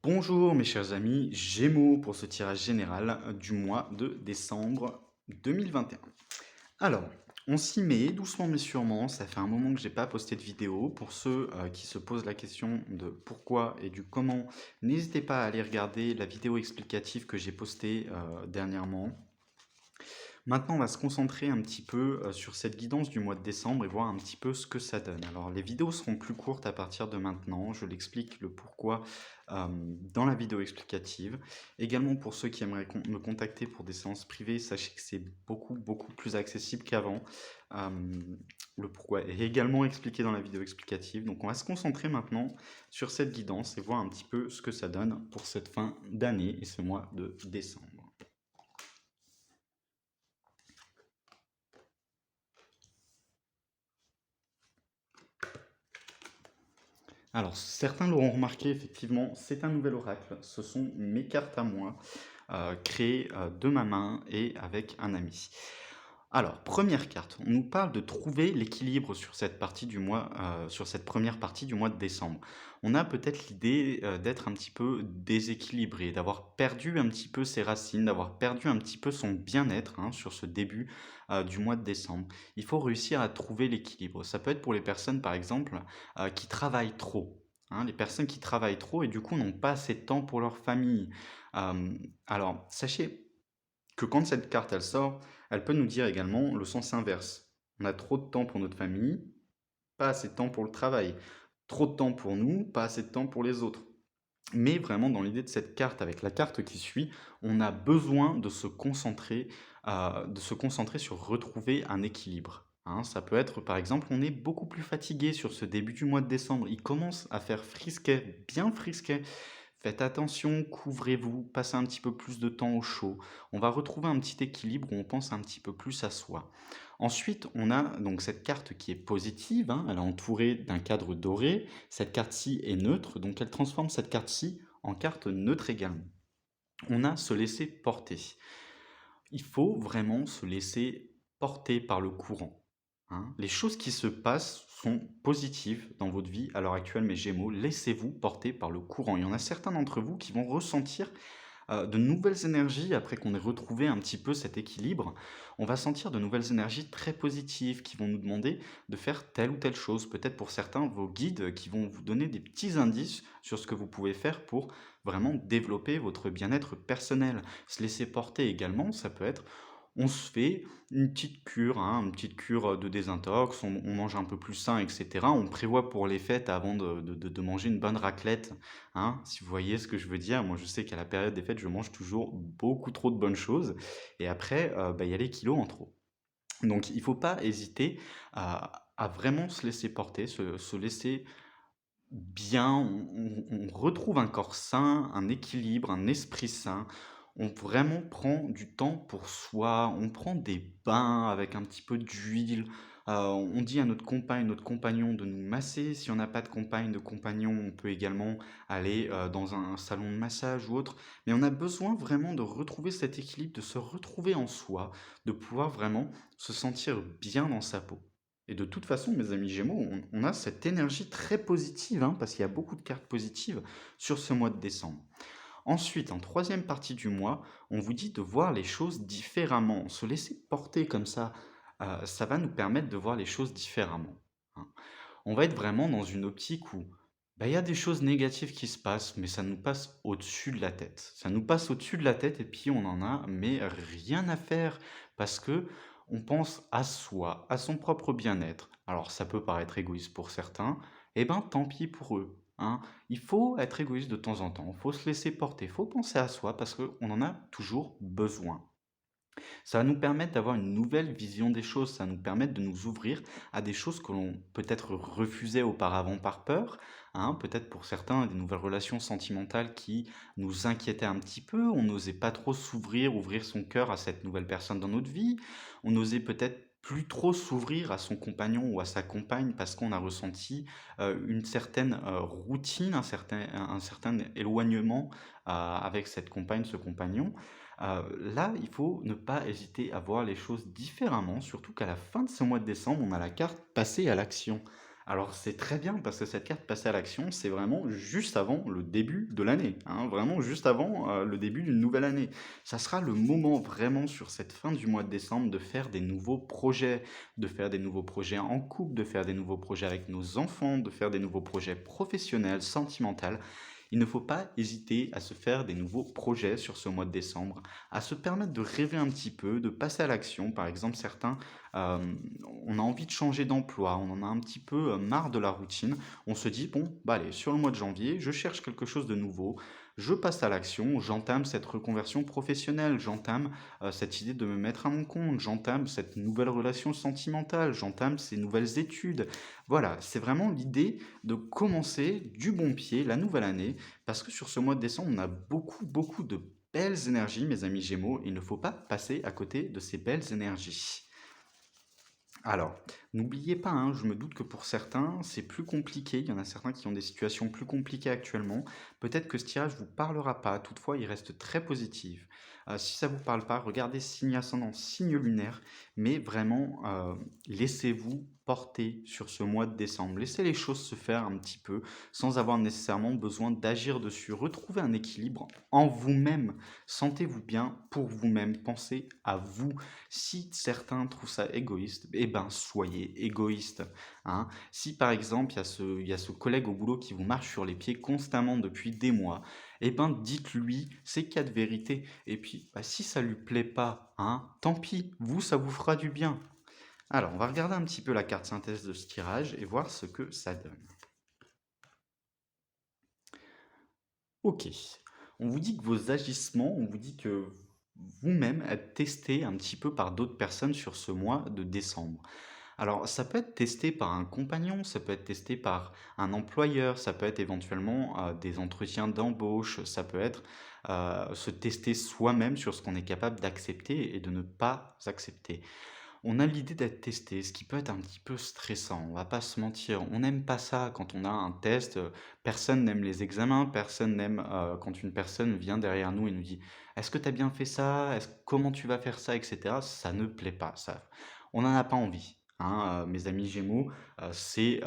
Bonjour mes chers amis Gémeaux pour ce tirage général du mois de décembre 2021. Alors, on s'y met doucement mais sûrement, ça fait un moment que j'ai pas posté de vidéo. Pour ceux qui se posent la question de pourquoi et du comment, n'hésitez pas à aller regarder la vidéo explicative que j'ai postée dernièrement. Maintenant, on va se concentrer un petit peu sur cette guidance du mois de décembre et voir un petit peu ce que ça donne. Alors, les vidéos seront plus courtes à partir de maintenant. Je l'explique le pourquoi dans la vidéo explicative. Également, pour ceux qui aimeraient me contacter pour des séances privées, sachez que c'est beaucoup plus accessible qu'avant. Euh, le pourquoi est également expliqué dans la vidéo explicative. Donc, on va se concentrer maintenant sur cette guidance et voir un petit peu ce que ça donne pour cette fin d'année et ce mois de décembre. Alors, certains l'auront remarqué, effectivement, c'est un nouvel oracle. Ce sont mes cartes à moi, créées de ma main et avec un ami. Alors, première carte, on nous parle de trouver l'équilibre sur cette partie du mois, sur cette première partie du mois de décembre. On a peut-être l'idée d'être un petit peu déséquilibré, d'avoir perdu un petit peu ses racines, d'avoir perdu un petit peu son bien-être hein, sur ce début du mois de décembre. Il faut réussir à trouver l'équilibre. Ça peut être pour les personnes, par exemple, qui travaillent trop. Hein, les personnes qui travaillent trop et du coup n'ont pas assez de temps pour leur famille. Alors, sachez que quand cette carte elle sort, elle peut nous dire également le sens inverse. On a trop de temps pour notre famille, pas assez de temps pour le travail. Trop de temps pour nous, pas assez de temps pour les autres. Mais vraiment, dans l'idée de cette carte, avec la carte qui suit, on a besoin de se concentrer sur retrouver un équilibre. Hein, ça peut être, par exemple, on est beaucoup plus fatigué sur ce début du mois de décembre. Il commence à faire frisquet, bien frisquet. Faites attention, couvrez-vous, passez un petit peu plus de temps au chaud. On va retrouver un petit équilibre où on pense un petit peu plus à soi. Ensuite, on a donc cette carte qui est positive, hein, elle est entourée d'un cadre doré. Cette carte-ci est neutre, donc elle transforme cette carte-ci en carte neutre également. On a se laisser porter. Il faut vraiment se laisser porter par le courant. Hein. Les choses qui se passent sont positives dans votre vie à l'heure actuelle, mes Gémeaux. Laissez-vous porter par le courant. Il y en a certains d'entre vous qui vont ressentir de nouvelles énergies après qu'on ait retrouvé un petit peu cet équilibre. On va sentir de nouvelles énergies très positives qui vont nous demander de faire telle ou telle chose. Peut-être pour certains, vos guides qui vont vous donner des petits indices sur ce que vous pouvez faire pour vraiment développer votre bien-être personnel. Se laisser porter également, ça peut être on se fait une petite cure, hein, une petite cure de désintox, on mange un peu plus sain, etc. On prévoit pour les fêtes avant de manger une bonne raclette, hein, si vous voyez ce que je veux dire. Moi, je sais qu'à la période des fêtes, je mange toujours beaucoup trop de bonnes choses. Et après, il y a les kilos en trop. Donc, il ne faut pas hésiter à vraiment se laisser porter, se laisser bien. On retrouve un corps sain, un équilibre, un esprit sain. On vraiment prend du temps pour soi, on prend des bains avec un petit peu d'huile. On dit à notre compagne, notre compagnon de nous masser. Si on n'a pas de compagne, de compagnon, on peut également aller dans un salon de massage ou autre. Mais on a besoin vraiment de retrouver cet équilibre, de se retrouver en soi, de pouvoir vraiment se sentir bien dans sa peau. Et de toute façon, mes amis Gémeaux, on a cette énergie très positive, hein, parce qu'il y a beaucoup de cartes positives sur ce mois de décembre. Ensuite, en troisième partie du mois, on vous dit de voir les choses différemment. Se laisser porter comme ça va nous permettre de voir les choses différemment. Hein. On va être vraiment dans une optique où il y a des choses négatives qui se passent, mais ça nous passe au-dessus de la tête. Ça nous passe au-dessus de la tête et puis on en a mais rien à faire parce que on pense à soi, à son propre bien-être. Alors ça peut paraître égoïste pour certains, eh ben tant pis pour eux. Hein. Il faut être égoïste de temps en temps, il faut se laisser porter, il faut penser à soi parce qu'on en a toujours besoin. Ça va nous permettre d'avoir une nouvelle vision des choses, ça va nous permettre de nous ouvrir à des choses que l'on peut-être refusait auparavant par peur, hein, peut-être pour certains des nouvelles relations sentimentales qui nous inquiétaient un petit peu, on n'osait pas trop s'ouvrir, ouvrir son cœur à cette nouvelle personne dans notre vie, on n'osait peut-être plus trop s'ouvrir à son compagnon ou à sa compagne parce qu'on a ressenti une certaine routine, un certain éloignement avec cette compagne, ce compagnon. Là, il faut ne pas hésiter à voir les choses différemment, surtout qu'à la fin de ce mois de décembre, on a la carte passer à l'action. Alors c'est très bien parce que cette carte passer à l'action, c'est vraiment juste avant le début de l'année, hein, vraiment juste avant le début d'une nouvelle année. Ça sera le moment vraiment sur cette fin du mois de décembre de faire des nouveaux projets, de faire des nouveaux projets en couple, de faire des nouveaux projets avec nos enfants, de faire des nouveaux projets professionnels, sentimentaux. Il ne faut pas hésiter à se faire des nouveaux projets sur ce mois de décembre, à se permettre de rêver un petit peu, de passer à l'action. Par exemple, certains, euh, on a envie de changer d'emploi, on en a un petit peu marre de la routine. On se dit, bon, bah allez, sur le mois de janvier, je cherche quelque chose de nouveau, je passe à l'action, j'entame cette reconversion professionnelle, j'entame cette idée de me mettre à mon compte, j'entame cette nouvelle relation sentimentale, j'entame ces nouvelles études. Voilà, c'est vraiment l'idée de commencer du bon pied la nouvelle année, parce que sur ce mois de décembre, on a beaucoup, beaucoup de belles énergies, mes amis Gémeaux. Il ne faut pas passer à côté de ces belles énergies. Alors, n'oubliez pas, hein, je me doute que pour certains, c'est plus compliqué. Il y en a certains qui ont des situations plus compliquées actuellement. Peut-être que ce tirage ne vous parlera pas. Toutefois, il reste très positif. Si ça ne vous parle pas, regardez signe ascendant, signe lunaire. Mais vraiment, laissez-vous porter sur ce mois de décembre. Laissez les choses se faire un petit peu sans avoir nécessairement besoin d'agir dessus. Retrouvez un équilibre en vous-même. Sentez-vous bien pour vous-même. Pensez à vous. Si certains trouvent ça égoïste, eh ben soyez égoïste, hein. Si par exemple il y a ce collègue au boulot qui vous marche sur les pieds constamment depuis des mois, eh ben dites-lui ces quatre vérités. Et puis bah, si ça lui plaît pas, hein, tant pis, vous ça vous fera du bien. Alors on va regarder un petit peu la carte synthèse de ce tirage et voir ce que ça donne. Ok, on vous dit que vos agissements, on vous dit que vous-même êtes testé un petit peu par d'autres personnes sur ce mois de décembre. Alors, ça peut être testé par un compagnon, ça peut être testé par un employeur, ça peut être éventuellement des entretiens d'embauche, ça peut être se tester soi-même sur ce qu'on est capable d'accepter et de ne pas accepter. On a l'idée d'être testé, ce qui peut être un petit peu stressant, on va pas se mentir. On n'aime pas ça quand on a un test, personne n'aime les examens, personne n'aime quand une personne vient derrière nous et nous dit: «Est-ce que tu as bien fait ça? Comment tu vas faire ça?» et cetera. Ça ne plaît pas, ça. On n'en a pas envie, hein, mes amis Gémeaux, c'est,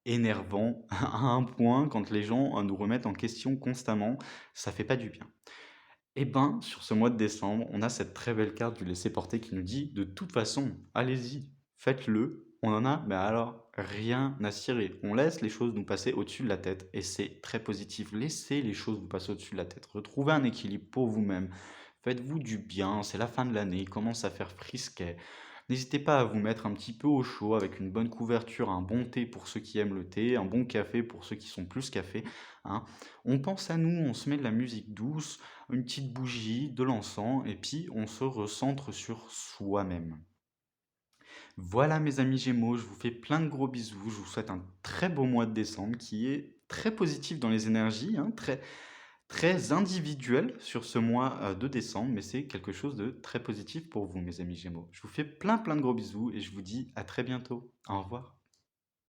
énervant à un point quand les gens, nous remettent en question constamment, ça fait pas du bien. Eh ben, sur ce mois de décembre, on a cette très belle carte du laisser-porter qui nous dit de toute façon, allez-y, faites-le. On en a, mais alors, rien à cirer. On laisse les choses nous passer au-dessus de la tête et c'est très positif. Laissez les choses vous passer au-dessus de la tête. Retrouvez un équilibre pour vous-même. Faites-vous du bien, c'est la fin de l'année, il commence à faire frisquet. N'hésitez pas à vous mettre un petit peu au chaud avec une bonne couverture, un bon thé pour ceux qui aiment le thé, un bon café pour ceux qui sont plus café, hein. On pense à nous, on se met de la musique douce, une petite bougie, de l'encens, et puis on se recentre sur soi-même. Voilà mes amis Gémeaux, je vous fais plein de gros bisous, je vous souhaite un très beau mois de décembre qui est très positif dans les énergies, hein, très, très individuel sur ce mois de décembre, mais c'est quelque chose de très positif pour vous mes amis Gémeaux. Je vous fais plein plein de gros bisous et je vous dis à très bientôt. Au revoir.